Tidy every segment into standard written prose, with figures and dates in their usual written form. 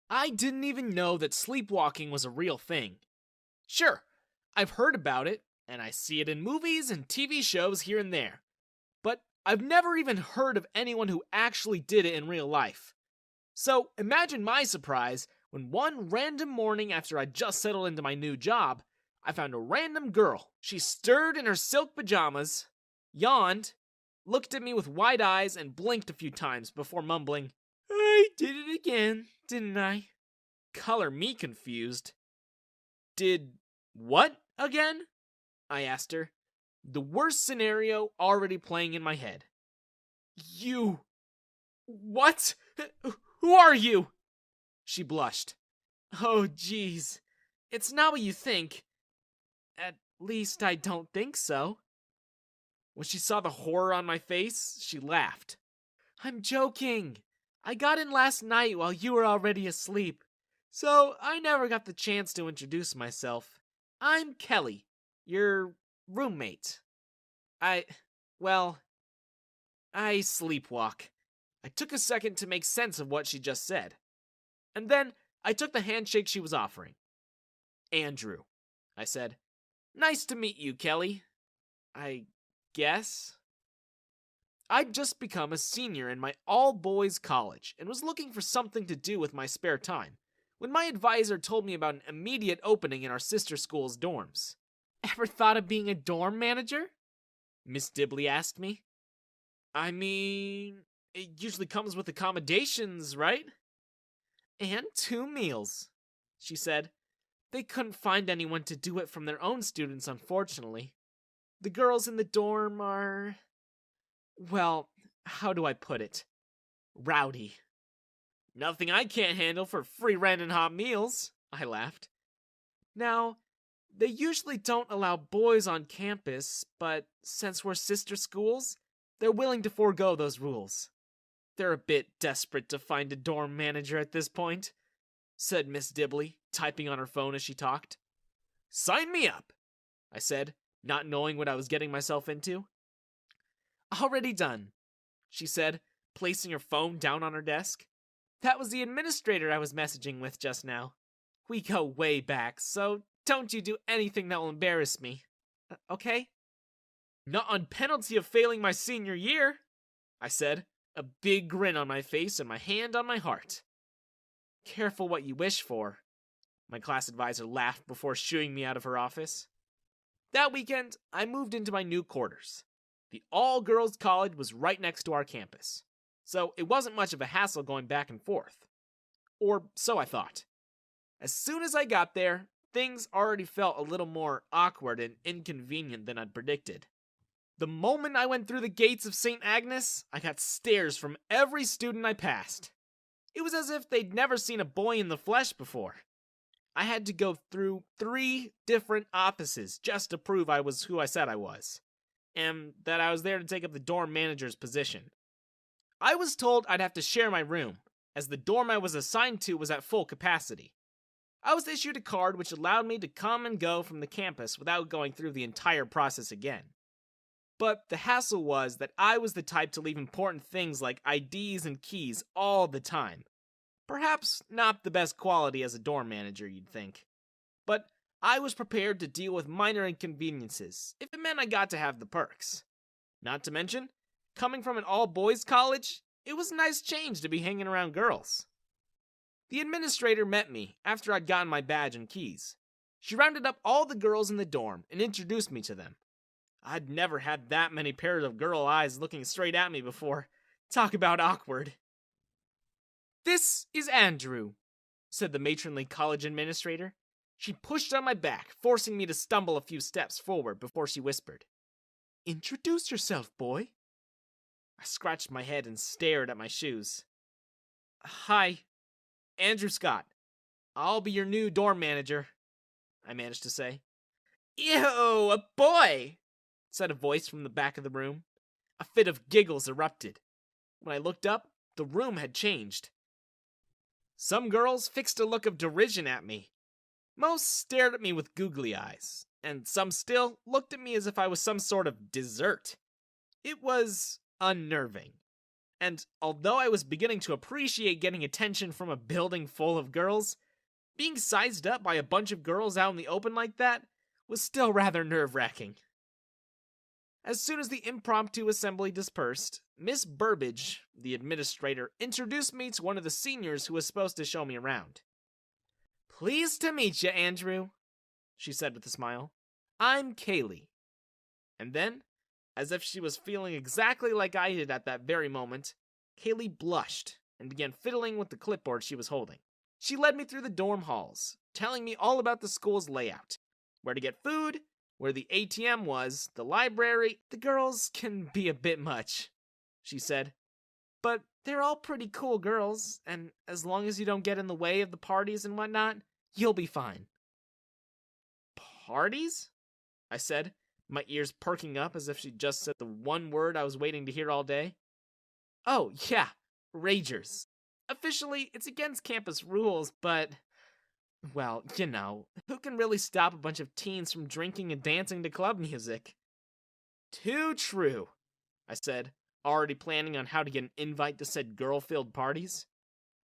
I didn't even know that sleepwalking was a real thing. Sure, I've heard about it, and I see it in movies and TV shows here and there, but I've never even heard of anyone who actually did it in real life. So imagine my surprise when one random morning after I just settled into my new job, I found a random girl. She stirred in her silk pajamas, yawned, looked at me with wide eyes, and blinked a few times before mumbling, "I did it again, didn't I?" Color me confused. Did what again? I asked her, the worst scenario already playing in my head. You. What? Who are you? She blushed. Oh, jeez. It's not what you think. At least I don't think so. When she saw the horror on my face, she laughed. I'm joking. I got in last night while you were already asleep, so I never got the chance to introduce myself. I'm Kelly, your roommate. I, well, I sleepwalk. I took a second to make sense of what she just said. And then I took the handshake she was offering. Andrew, I said. Nice to meet you, Kelly. I guess. I'd just become a senior in my all-boys college and was looking for something to do with my spare time when my advisor told me about an immediate opening in our sister school's dorms. Ever thought of being a dorm manager? Miss Dibley asked me. I mean, it usually comes with accommodations, right? And 2 meals, she said. They couldn't find anyone to do it from their own students, unfortunately. The girls in the dorm are... well, how do I put it? Rowdy. Nothing I can't handle for free rent and hot meals, I laughed. Now, they usually don't allow boys on campus, but since we're sister schools, they're willing to forego those rules. They're a bit desperate to find a dorm manager at this point, said Miss Dibley, typing on her phone as she talked. Sign me up, I said, not knowing what I was getting myself into. Already done, she said, placing her phone down on her desk. That was the administrator I was messaging with just now. We go way back, so don't you do anything that will embarrass me. Okay? Not on penalty of failing my senior year, I said, a big grin on my face and my hand on my heart. Careful what you wish for, my class advisor laughed before shooing me out of her office. That weekend, I moved into my new quarters. The all-girls college was right next to our campus, so it wasn't much of a hassle going back and forth. Or so I thought. As soon as I got there, things already felt a little more awkward and inconvenient than I'd predicted. The moment I went through the gates of St. Agnes, I got stares from every student I passed. It was as if they'd never seen a boy in the flesh before. I had to go through 3 different offices just to prove I was who I said I was, and that I was there to take up the dorm manager's position. I was told I'd have to share my room, as the dorm I was assigned to was at full capacity. I was issued a card which allowed me to come and go from the campus without going through the entire process again. But the hassle was that I was the type to leave important things like IDs and keys all the time. Perhaps not the best quality as a dorm manager, you'd think. But I was prepared to deal with minor inconveniences if it meant I got to have the perks. Not to mention, coming from an all-boys college, it was a nice change to be hanging around girls. The administrator met me after I'd gotten my badge and keys. She rounded up all the girls in the dorm and introduced me to them. I'd never had that many pairs of girl eyes looking straight at me before. Talk about awkward. This is Andrew, said the matronly college administrator. She pushed on my back, forcing me to stumble a few steps forward before she whispered, Introduce yourself, boy. I scratched my head and stared at my shoes. Hi, Andrew Scott. I'll be your new dorm manager, I managed to say. Ew, a boy, said a voice from the back of the room. A fit of giggles erupted. When I looked up, the room had changed. Some girls fixed a look of derision at me. Most stared at me with googly eyes, and some still looked at me as if I was some sort of dessert. It was unnerving. And although I was beginning to appreciate getting attention from a building full of girls, being sized up by a bunch of girls out in the open like that was still rather nerve-wracking. As soon as the impromptu assembly dispersed, Miss Burbage, the administrator, introduced me to one of the seniors who was supposed to show me around. "Pleased to meet you, Andrew," she said with a smile. "I'm Kaylee." And then, as if she was feeling exactly like I did at that very moment, Kaylee blushed and began fiddling with the clipboard she was holding. She led me through the dorm halls, telling me all about the school's layout, where to get food, where the ATM was, the library. "The girls can be a bit much," she said, "but they're all pretty cool girls, and as long as you don't get in the way of the parties and whatnot, you'll be fine." "Parties?" I said, my ears perking up as if she'd just said the one word I was waiting to hear all day. "Oh, yeah, ragers. Officially, it's against campus rules, but, well, you know, who can really stop a bunch of teens from drinking and dancing to club music?" "Too true," I said, already planning on how to get an invite to said girl-filled parties.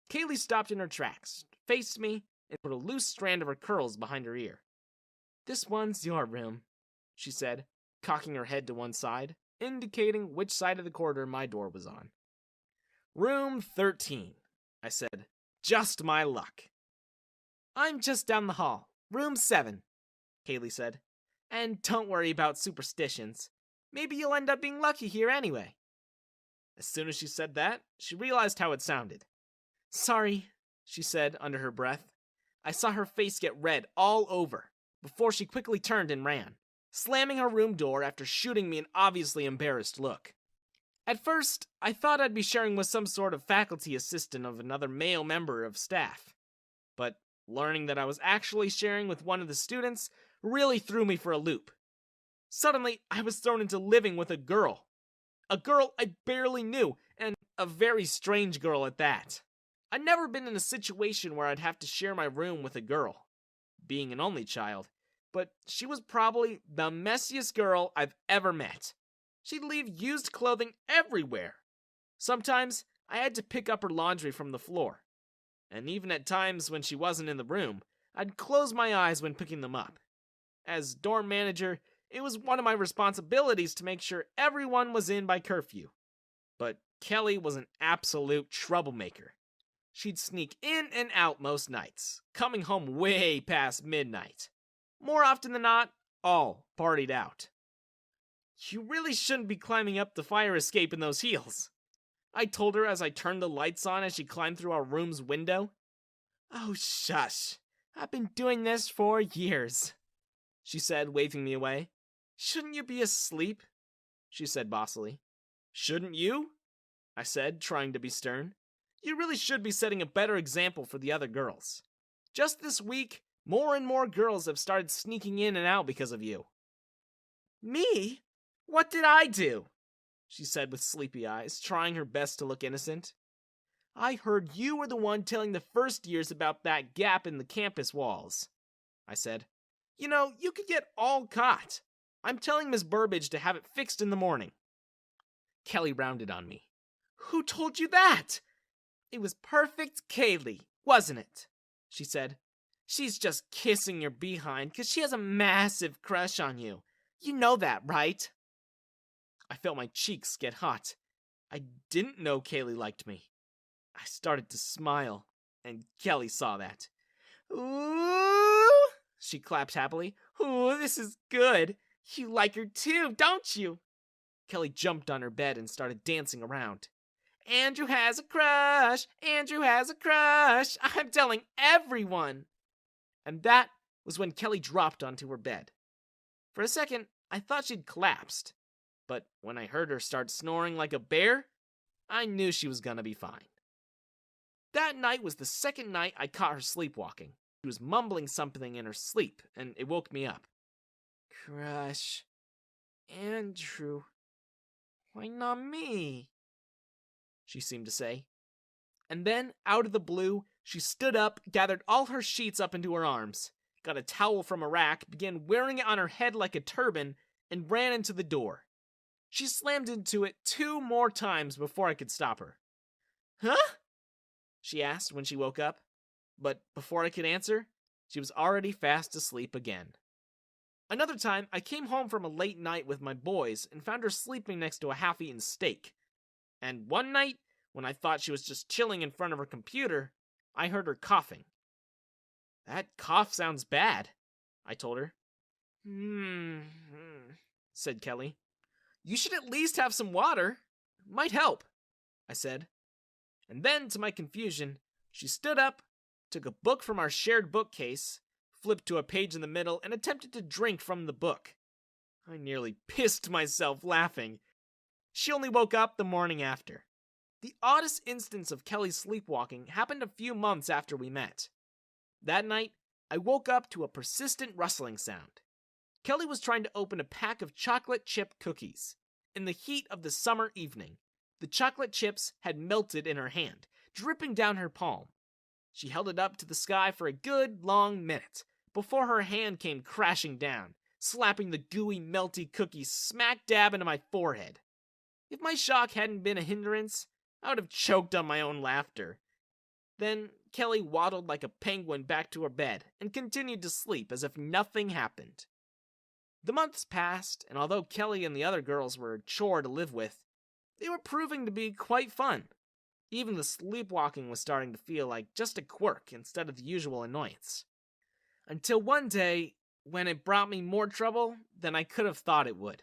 Kaylee stopped in her tracks, faced me, and put a loose strand of her curls behind her ear. "This one's your room," she said, cocking her head to one side, indicating which side of the corridor my door was on. "Room 13, I said. "Just my luck." "I'm just down the hall. Room 7, Kaylee said. "And don't worry about superstitions. Maybe you'll end up being lucky here anyway." As soon as she said that, she realized how it sounded. "Sorry," she said under her breath. I saw her face get red all over before she quickly turned and ran, slamming her room door after shooting me an obviously embarrassed look. At first, I thought I'd be sharing with some sort of faculty assistant of another male member of staff. But learning that I was actually sharing with one of the students really threw me for a loop. Suddenly, I was thrown into living with a girl. A girl I barely knew, and a very strange girl at that. I'd never been in a situation where I'd have to share my room with a girl, being an only child, but she was probably the messiest girl I've ever met. She'd leave used clothing everywhere. Sometimes I had to pick up her laundry from the floor. And even at times when she wasn't in the room, I'd close my eyes when picking them up. As dorm manager, it was one of my responsibilities to make sure everyone was in by curfew. But Kelly was an absolute troublemaker. She'd sneak in and out most nights, coming home way past midnight. More often than not, all partied out. "You really shouldn't be climbing up the fire escape in those heels," I told her as I turned the lights on as she climbed through our room's window. "Oh, shush. I've been doing this for years," she said, waving me away. "Shouldn't you be asleep?" she said bossily. "Shouldn't you?" I said, trying to be stern. "You really should be setting a better example for the other girls. Just this week, more and more girls have started sneaking in and out because of you." "Me? What did I do?" she said with sleepy eyes, trying her best to look innocent. "I heard you were the one telling the first years about that gap in the campus walls," I said. "You know, you could get all caught. I'm telling Miss Burbage to have it fixed in the morning." Kelly rounded on me. "Who told you that?" "It was perfect Kaylee, wasn't it?" she said. "She's just kissing your behind because she has a massive crush on you. You know that, right?" I felt my cheeks get hot. I didn't know Kaylee liked me. I started to smile, and Kelly saw that. "Ooh," she clapped happily. "Ooh, this is good. You like her too, don't you?" Kelly jumped on her bed and started dancing around. "Andrew has a crush! Andrew has a crush! I'm telling everyone!" And that was when Kelly dropped onto her bed. For a second, I thought she'd collapsed. But when I heard her start snoring like a bear, I knew she was gonna be fine. That night was the second night I caught her sleepwalking. She was mumbling something in her sleep, and it woke me up. "Crush. Andrew. Why not me?" she seemed to say. And then, out of the blue, she stood up, gathered all her sheets up into her arms, got a towel from a rack, began wearing it on her head like a turban, and ran into the door. She slammed into it 2 more times before I could stop her. Huh? She asked when she woke up, but before I could answer, she was already fast asleep again. Another time, I came home from a late night with my boys and found her sleeping next to a half-eaten steak. And one night, when I thought she was just chilling in front of her computer, I heard her coughing. That cough sounds bad, I told her. Said Kelly. You should at least have some water. Might help, I said. And then, to my confusion, she stood up, took a book from our shared bookcase, flipped to a page in the middle, and attempted to drink from the book. I nearly pissed myself laughing. She only woke up the morning after. The oddest instance of Kelly's sleepwalking happened a few months after we met. That night, I woke up to a persistent rustling sound. Kelly was trying to open a pack of chocolate chip cookies. In the heat of the summer evening, the chocolate chips had melted in her hand, dripping down her palm. She held it up to the sky for a good long minute before her hand came crashing down, slapping the gooey, melty cookie smack dab into my forehead. If my shock hadn't been a hindrance, I would have choked on my own laughter. Then Kelly waddled like a penguin back to her bed and continued to sleep as if nothing happened. The months passed, and although Kelly and the other girls were a chore to live with, they were proving to be quite fun. Even the sleepwalking was starting to feel like just a quirk instead of the usual annoyance. Until one day, when it brought me more trouble than I could have thought it would.